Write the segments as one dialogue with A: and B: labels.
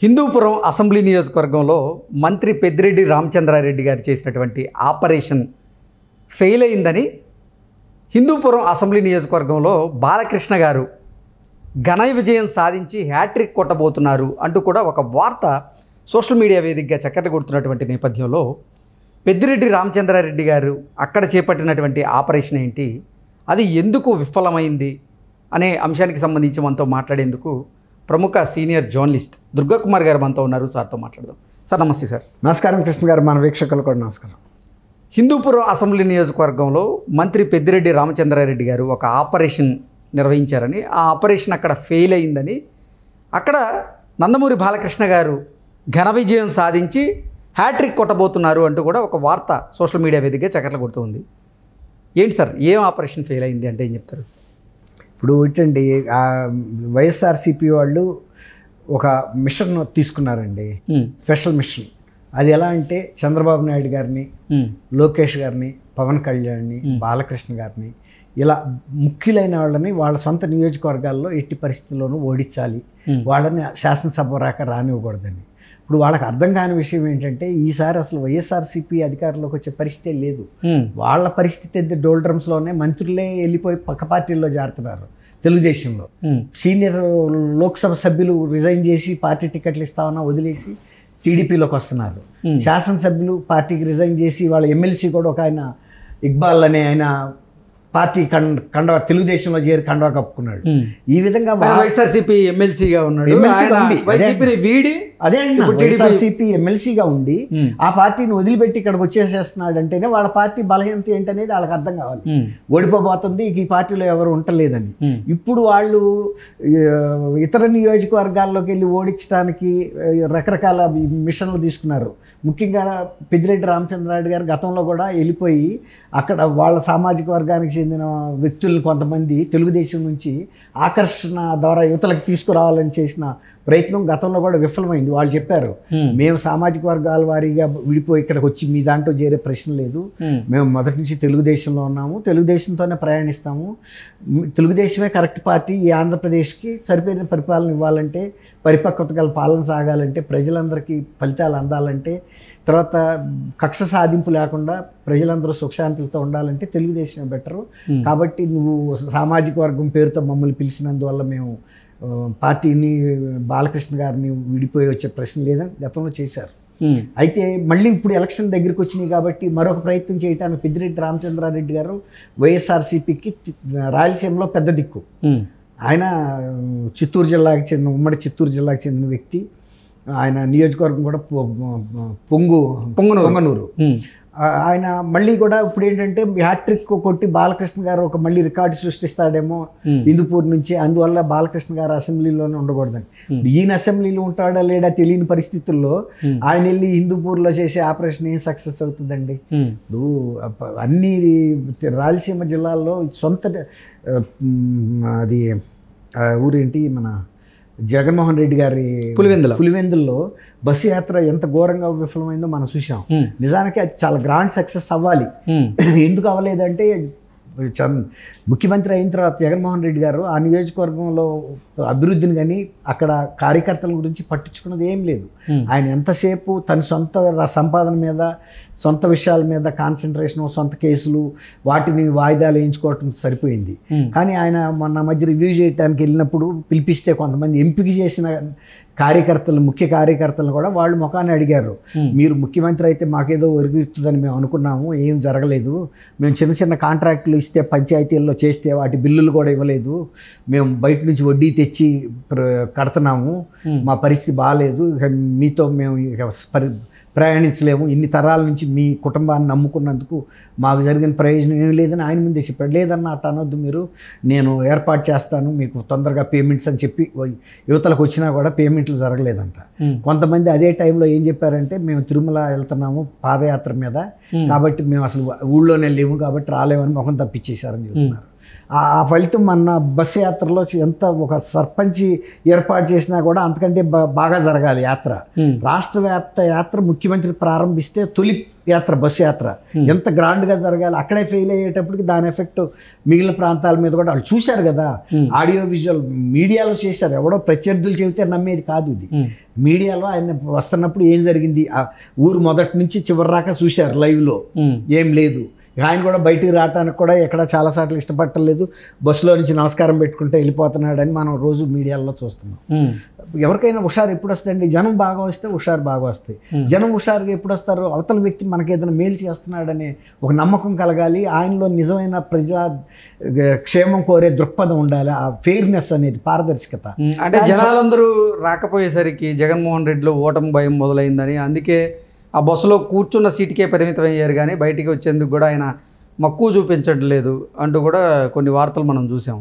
A: Hindupuram assembly నియోజకవర్గంలో మంత్రి పెద్దిరెడ్డి రామచంద్రారెడ్డి గారు చేసినటువంటి ఆపరేషన్ ఫెయిల్ అయిందని హిందూపురం అసెంబ్లీ నియోజకవర్గంలో బాలకృష్ణ గారు ఘన విజయం సాధించి హ్యాట్రిక్ కొట్టబోతున్నారు అంటూ కూడా ఒక వార్త సోషల్ మీడియా వేదికగా చక్కర్లు కొడుతున్నటువంటి నేపథ్యంలో పెద్దిరెడ్డి రామచంద్రారెడ్డి గారు అక్కడ చేపట్టినటువంటి ఆపరేషన్ ఏంటి, అది ఎందుకు విఫలమైంది అనే అంశానికి సంబంధించి మనతో మాట్లాడేందుకు ప్రముఖ సీనియర్ జర్నలిస్ట్ దుర్గా కుమార్ గారు మనతో ఉన్నారు. సార్తో మాట్లాడదాం. సార్ నమస్తే. సార్
B: నమస్కారం కృష్ణ గారు, మన వీక్షకులు కూడా నమస్కారం.
A: హిందూపురం అసెంబ్లీ నియోజకవర్గంలో మంత్రి పెద్దిరెడ్డి రామచంద్రారెడ్డి గారు ఒక ఆపరేషన్ నిర్వహించారని, ఆ ఆపరేషన్ అక్కడ ఫెయిల్ అయిందని, అక్కడ నందమూరి బాలకృష్ణ గారు ఘన విజయం సాధించి హ్యాట్రిక్ కొట్టబోతున్నారు అంటూ కూడా ఒక వార్త సోషల్ మీడియా వేదికగా చక్కర్లు కొడుతుంది. ఏంటి సార్, ఏం ఆపరేషన్ ఫెయిల్ అయింది అంటే ఏం చెప్తారు?
B: ఇప్పుడు ఏంటండి, వైఎస్ఆర్సీపీ వాళ్ళు ఒక మిషన్ తీసుకున్నారండి, స్పెషల్ మిషన్. అది ఎలా అంటే చంద్రబాబు నాయుడు గారిని, లోకేష్ గారిని, పవన్ కళ్యాణ్ని, బాలకృష్ణ గారిని, ఇలా ముఖ్యులైన వాళ్ళని వాళ్ళ సొంత నియోజకవర్గాల్లో ఎట్టి పరిస్థితుల్లోనూ ఓడించాలి, వాళ్ళని శాసనసభ రాక రానివ్వకూడదని. ఇప్పుడు వాళ్ళకి అర్థం కాని విషయం ఏంటంటే, ఈసారి అసలు వైఎస్ఆర్సీపీ అధికారంలోకి వచ్చే పరిస్థితే లేదు. వాళ్ళ పరిస్థితి అయితే డోల్డ్రమ్స్లోనే మంత్రులే వెళ్ళిపోయి పక్క పార్టీల్లో చేరుతున్నారు. తెలుగుదేశంలో సీనియర్ లోక్సభ సభ్యులు రిజైన్ చేసి పార్టీ టికెట్లు ఇస్తామన్నా వదిలేసి టీడీపీలోకి వస్తున్నారు. శాసనసభ్యులు పార్టీకి రిజైన్ చేసి వాళ్ళ ఎమ్మెల్సీ కూడా ఒక ఆయన ఇక్బాల్ అనే ఆయన పార్టీ కండవా తెలుగుదేశంలో చేరి కండవా కప్పుకున్నాడు. ఈ విధంగా
A: వైఎస్ఆర్సీపీ ఎమ్మెల్సీగా ఉన్నాడు.
B: అదే వైఎస్ఆర్సీపీ ఎమ్మెల్సీగా ఉండి ఆ పార్టీని వదిలిపెట్టి ఇక్కడికి వచ్చేసేస్తున్నాడు అంటేనే వాళ్ళ పార్టీ బలహీనత ఏంటనేది వాళ్ళకి అర్థం కావాలి. ఓడిపోబోతుంది, ఈ పార్టీలో ఎవరు ఉండలేదని. ఇప్పుడు వాళ్ళు ఇతర నియోజకవర్గాల్లోకి వెళ్ళి ఓడించడానికి రకరకాల మిషన్లు తీసుకున్నారు. ముఖ్యంగా పెద్దిరెడ్డి రామచంద్రారెడ్డి గారు గతంలో కూడా వెళ్ళిపోయి అక్కడ వాళ్ళ సామాజిక వర్గానికి చెందిన వ్యక్తులను కొంతమంది తెలుగుదేశం నుంచి ఆకర్షణ ద్వారా యువతలకు తీసుకురావాలని చేసిన ప్రయత్నం గతంలో కూడా విఫలమైంది. వాళ్ళు చెప్పారు, మేము సామాజిక వర్గాల వారీగా విడిపోయి ఇక్కడికి వచ్చి మీ దాంట్లో చేరే ప్రశ్న లేదు, మేము మొదటి నుంచి తెలుగుదేశంలో ఉన్నాము, తెలుగుదేశంతోనే ప్రయాణిస్తాము, తెలుగుదేశమే కరెక్ట్ పార్టీ, ఈ ఆంధ్రప్రదేశ్కి సరిపోయిన పరిపాలన ఇవ్వాలంటే, పరిపక్వత గల పాలన సాగాలంటే, ప్రజలందరికీ ఫలితాలు అందాలంటే, తర్వాత కక్ష సాధింపు లేకుండా ప్రజలందరూ సుఖశాంతులతో ఉండాలంటే తెలుగుదేశమే బెటరు. కాబట్టి నువ్వు సామాజిక వర్గం పేరుతో మమ్మల్ని పిలిచినందువల్ల మేము పార్టీని, బాలకృష్ణ గారిని విడిపోయి వచ్చే ప్రశ్న లేదని గతంలో చేశారు. అయితే మళ్ళీ ఇప్పుడు ఎలక్షన్ దగ్గరికి వచ్చినాయి కాబట్టి మరొక ప్రయత్నం చేయడానికి పెద్దిరెడ్డి రామచంద్రారెడ్డి గారు వైఎస్ఆర్సీపీకి రాయలసీమలో పెద్ద దిక్కు. ఆయన చిత్తూరు జిల్లాకి చెందిన, ఉమ్మడి చిత్తూరు జిల్లాకి చెందిన వ్యక్తి. ఆయన నియోజకవర్గం కూడా పొంగనూరు. ఆయన మళ్ళీ కూడా ఇప్పుడు ఏంటంటే హ్యాట్రిక్ కొట్టి బాలకృష్ణ గారు ఒక మళ్ళీ రికార్డు సృష్టిస్తాడేమో హిందూపూర్ నుంచి, అందువల్ల బాలకృష్ణ గారు అసెంబ్లీలోనే ఉండకూడదని. ఈయన అసెంబ్లీలో ఉంటాడా లేడా తెలియని పరిస్థితుల్లో ఆయన వెళ్ళి హిందూపూర్లో చేసే ఆపరేషన్ ఏం సక్సెస్ అవుతుందండి? ఇప్పుడు అన్ని రాయలసీమ జిల్లాల్లో సొంత అది ఊరేంటి మన జగన్మోహన్ రెడ్డి గారి పులివెందుల్లో బస్సు యాత్ర ఎంత ఘోరంగా విఫలమైందో మనం చూసాం. నిజానికి అది చాలా గ్రాండ్ సక్సెస్ అవ్వాలి. ఎందుకు అవ్వలేదంటే, ముఖ్యమంత్రి అయిన తర్వాత జగన్మోహన్ రెడ్డి గారు ఆ నియోజకవర్గంలో అభివృద్ధిని కానీ అక్కడ కార్యకర్తల గురించి పట్టించుకున్నది ఏం లేదు. ఆయన ఎంతసేపు తన సొంత సంపాదన మీద, సొంత విషయాల మీద కాన్సన్ట్రేషన్, సొంత కేసులు, వాటిని వాయిదాలు వేయించుకోవటం సరిపోయింది. కానీ ఆయన మొన్న మధ్య రివ్యూ చేయడానికి వెళ్ళినప్పుడు పిలిపిస్తే కొంతమంది ఎంపిక చేసిన కార్యకర్తలు, ముఖ్య కార్యకర్తలను కూడా వాళ్ళు ముఖాన్ని అడిగారు, మీరు ముఖ్యమంత్రి అయితే మాకేదో ఒరుగుతుందని మేము అనుకున్నాము, ఏం జరగలేదు, మేము చిన్న చిన్న కాంట్రాక్టులు ఇస్తే పంచాయతీల్లో చేస్తే వాటి బిల్లులు కూడా ఇవ్వలేదు, మేము బయట నుంచి వడ్డీ తెచ్చి కడుతున్నాము, మా పరిస్థితి బాగాలేదు, ఇక మీతో మేము ప్రయాణించలేము, ఇన్ని తరాల నుంచి మీ కుటుంబాన్ని నమ్ముకున్నందుకు మాకు జరిగిన ప్రయోజనం ఏమి లేదని ఆయన ముందే చెప్పాడు. లేదన్నా అట్ట అనొద్దు, మీరు నేను ఏర్పాటు చేస్తాను మీకు తొందరగా పేమెంట్స్ అని చెప్పి యువతలకు వచ్చినా కూడా పేమెంట్లు జరగలేదంట. కొంతమంది అదే టైంలో ఏం చెప్పారంటే, మేము తిరుమల వెళ్తున్నాము పాదయాత్ర మీద, కాబట్టి మేము అసలు ఊళ్ళోనే లేము కాబట్టి రాలేమని ముఖం తప్పించేశారని చెప్తున్నారు. ఆ ఫలితం మన బస్సు యాత్రలో ఎంత ఒక సర్పంచి ఏర్పాటు చేసినా కూడా అంతకంటే బాగా జరగాలి యాత్ర. రాష్ట్ర వ్యాప్త యాత్ర ముఖ్యమంత్రి ప్రారంభిస్తే తొలి యాత్ర బస్సు యాత్ర ఎంత గ్రాండ్గా జరగాలి. అక్కడే ఫెయిల్ అయ్యేటప్పటికి దాని ఎఫెక్ట్ మిగిలిన ప్రాంతాల మీద కూడా వాళ్ళు చూశారు కదా. ఆడియో విజువల్ మీడియాలో చేశారు. ఎవడో ప్రత్యర్థులు చెబితే నమ్మేది కాదు ఇది. మీడియాలో ఆయన వస్తున్నప్పుడు ఏం జరిగింది ఊరు మొదటి నుంచి చివరి దాకా చూశారు లైవ్లో. ఏం లేదు. ఆయన కూడా బయటికి రావడానికి కూడా ఎక్కడ చాలాసార్లు ఇష్టపడలేదు. బస్సులో నుంచి నమస్కారం పెట్టుకుంటే వెళ్ళిపోతున్నాడని మనం రోజు మీడియాలో చూస్తున్నాం. ఎవరికైనా హుషారు ఎప్పుడు వస్తాయండి? జనం బాగా వస్తే హుషారు బాగా వస్తాయి. జనం హుషారుగా ఎప్పుడు వస్తారు? అవతల వ్యక్తి మనకి ఏదైనా మేలు చేస్తున్నాడనే ఒక నమ్మకం కలగాలి. ఆయనలో నిజమైన ప్రజా క్షేమం కోరే దృక్పథం ఉండాలి. ఆ ఫెయిర్నెస్ అనేది, పారదర్శకత.
A: అంటే జనాలందరూ రాకపోయేసరికి జగన్మోహన్ రెడ్డిలో ఓటమి భయం మొదలైందని, అందుకే ఆ బస్సులో కూర్చున్న సీటుకే పరిమితం అయ్యారు కానీ బయటికి వచ్చేందుకు కూడా ఆయన మక్కువ చూపించట్లేదు అంటూ కూడా కొన్ని వార్తలు మనం చూసాం.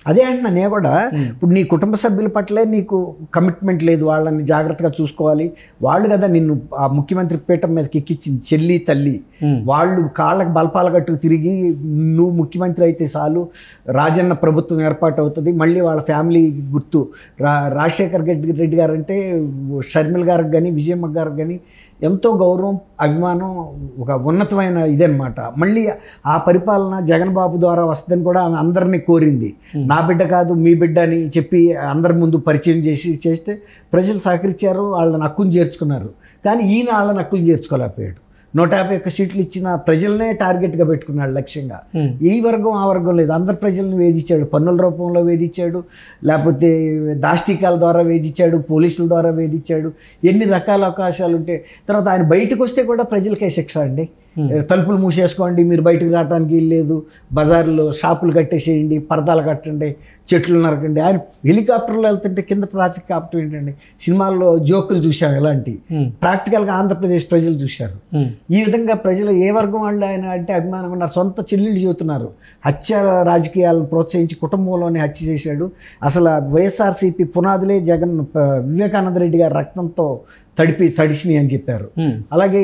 B: అదే అంటున్నా నేను కూడా. ఇప్పుడు నీ కుటుంబ సభ్యుల పట్లే నీకు కమిట్మెంట్ లేదు. వాళ్ళని జాగ్రత్తగా చూసుకోవాలి. వాళ్ళు కదా నిన్ను ఆ ముఖ్యమంత్రి పీఠం మీదకి ఎక్కించింది, చెల్లి తల్లి. వాళ్ళు కాళ్ళకు బలపాల గట్టుకు తిరిగి నువ్వు ముఖ్యమంత్రి అయితే చాలు, రాజన్న ప్రభుత్వం ఏర్పాటు అవుతుంది. మళ్ళీ వాళ్ళ ఫ్యామిలీ గుర్తు రాజశేఖర్ రెడ్డి గారు అంటే షర్మిల గారికి కానీ విజయమ్మ గారికి కానీ ఎంతో గౌరవం, అభిమానం, ఒక ఉన్నతమైన ఇదనమాట. మళ్ళీ ఆ పరిపాలన జగన్ బాబు ద్వారా వస్తుందని కూడా ఆమె అందరినీ కోరింది. నా బిడ్డ కాదు మీ బిడ్డ అని చెప్పి అందరి ముందు పరిచయం చేస్తే ప్రజలు సహకరించారు, వాళ్ళని హక్కును చేర్చుకున్నారు. కానీ ఈయన వాళ్ళని హక్కులు చేర్చుకోలేకపోయాడు. 151 సీట్లు ఇచ్చిన ప్రజలనే టార్గెట్గా పెట్టుకున్నాడు లక్ష్యంగా. ఈ వర్గం ఆ వర్గం లేదు. అందరు ప్రజలను వేధించాడు. పన్నుల రూపంలో వేధించాడు, లేకపోతే దాష్టికాల ద్వారా వేధించాడు, పోలీసుల ద్వారా వేధించాడు. ఎన్ని రకాల అవకాశాలు ఉంటే తర్వాత ఆయన బయటకు వస్తే కూడా ప్రజలకే శిక్ష అండి. తలుపులు మూసేసుకోండి, మీరు బయటకు రావడానికి లేదు, బజార్లో షాపులు కట్టేసేయండి, పరదాలు కట్టండి, చెట్లు నరకండి. ఆయన హెలికాప్టర్లో వెళ్తుంటే కింద ట్రాఫిక్ కాపటం ఏంటండి? సినిమాల్లో జోకులు చూసాం ఎలాంటి, ప్రాక్టికల్గా ఆంధ్రప్రదేశ్ ప్రజలు చూశారు. ఈ విధంగా ప్రజలు ఏ వర్గం వాళ్ళు ఆయన అంటే అభిమానం ఉన్నారు. సొంత చెల్లెళ్ళు చెబుతున్నారు హత్య రాజకీయాలను ప్రోత్సహించి కుటుంబంలోనే హత్య చేశాడు. అసలు వైఎస్ఆర్సీపీ పునాదులే జగన్ వివేకానంద రెడ్డి గారి రక్తంతో తడిసినాయి అని చెప్పారు. అలాగే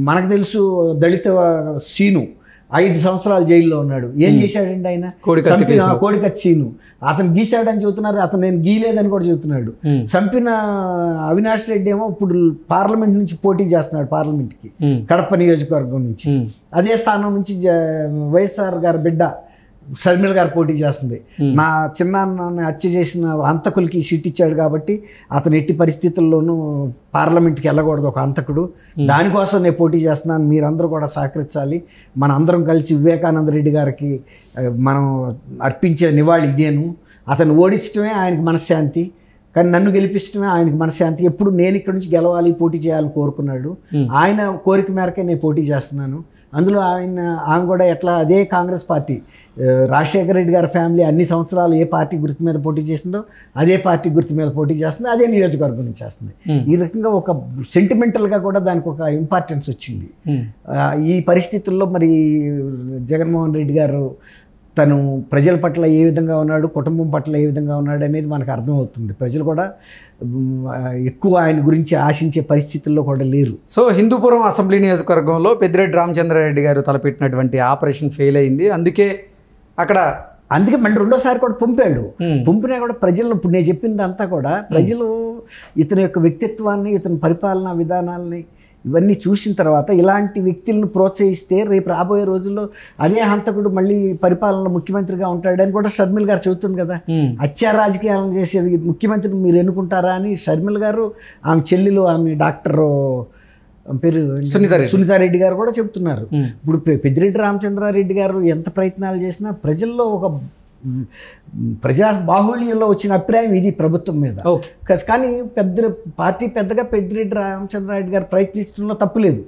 B: మనకు తెలుసు దళిత సీను 5 సంవత్సరాలు జైల్లో ఉన్నాడు. ఏం చేశాడండి ఆయన? కోడికత్తి సీను అతను గీశాడని చెబుతున్నారు. అతను నేను గీలేదని కూడా చెబుతున్నాడు. చంపిన అవినాష్ రెడ్డి ఏమో ఇప్పుడు పార్లమెంట్ నుంచి పోటీ చేస్తున్నాడు, పార్లమెంట్కి కడప నియోజకవర్గం నుంచి. అదే స్థానం నుంచి వైఎస్ఆర్ గారి బిడ్డ షర్మిల గారు పోటీ చేస్తుంది. నా చిన్నాన్నని హత్య చేసిన హంతకులకి సీట్ ఇచ్చాడు కాబట్టి అతను ఎట్టి పరిస్థితుల్లోనూ పార్లమెంట్కి వెళ్ళకూడదు ఒక హంతకుడు. దానికోసం నేను పోటీ చేస్తున్నాను, మీరందరూ కూడా సహకరించాలి. మన అందరం కలిసి వివేకానంద రెడ్డి గారికి మనం అర్పించే నివాళి ఇదేను. అతను ఓడించడమే ఆయనకి మనశ్శాంతి, కానీ నన్ను గెలిపించడమే ఆయనకి మనశ్శాంతి. ఎప్పుడు నేను ఇక్కడి నుంచి గెలవాలి, పోటీ చేయాలని కోరుకున్నాడు. ఆయన కోరిక మేరకే నేను పోటీ చేస్తున్నాను. అందులో ఆమె కూడా ఎట్లా అదే కాంగ్రెస్ పార్టీ, రాజశేఖర రెడ్డి గారి ఫ్యామిలీ అన్ని సంవత్సరాలు ఏ పార్టీ గుర్తు మీద పోటీ చేసిందో అదే పార్టీ గుర్తు మీద పోటీ చేస్తుంది, అదే నియోజకవర్గం నుంచి చేస్తుంది. ఈ రకంగా ఒక సెంటిమెంటల్గా కూడా దానికి ఒక ఇంపార్టెన్స్ వచ్చింది. ఈ పరిస్థితుల్లో మరి జగన్మోహన్ రెడ్డి గారు తను ప్రజల పట్ల ఏ విధంగా ఉన్నాడు, కుటుంబం పట్ల ఏ విధంగా ఉన్నాడు అనేది మనకు అర్థమవుతుంది. ప్రజలు కూడా ఎక్కువ ఆయన గురించి ఆశించే పరిస్థితుల్లో కూడా లేరు.
A: సో హిందూపురం అసెంబ్లీ నియోజకవర్గంలో పెద్దిరెడ్డి రామచంద్రారెడ్డి గారు తలపెట్టినటువంటి ఆపరేషన్ ఫెయిల్ అయింది. అందుకే
B: మళ్ళీ రెండోసారి కూడా పంపినా కూడా ప్రజలు ఇప్పుడు నేను చెప్పిందంతా కూడా ప్రజలు ఇతని యొక్క వ్యక్తిత్వాన్ని, ఇతని పరిపాలనా విధానాలని ఇవన్నీ చూసిన తర్వాత ఇలాంటి వ్యక్తులను ప్రోత్సహిస్తే రేపు రాబోయే రోజుల్లో అదే హంతకుడు మళ్ళీ పరిపాలనలో ముఖ్యమంత్రిగా ఉంటాడని కూడా షర్మిల గారు చెబుతుంది కదా. హత్యా రాజకీయాలను చేసేది ముఖ్యమంత్రిని మీరు ఎన్నుకుంటారా అని షర్మిల గారు, ఆమె చెల్లెలు, ఆమె డాక్టర్ పేరు సునీతారెడ్డి గారు కూడా చెప్తున్నారు. ఇప్పుడు పెద్దిరెడ్డి రామచంద్రారెడ్డి గారు ఎంత ప్రయత్నాలు చేసినా ప్రజల్లో ఒక ప్రజా బాహుళ్యంలో వచ్చిన అభిప్రాయం ఇది ప్రభుత్వం మీద. కానీ పార్టీ పెద్దగా పెద్దిరెడ్డి రామచంద్రారెడ్డి గారు ప్రయత్నించడంలో తప్పులేదు.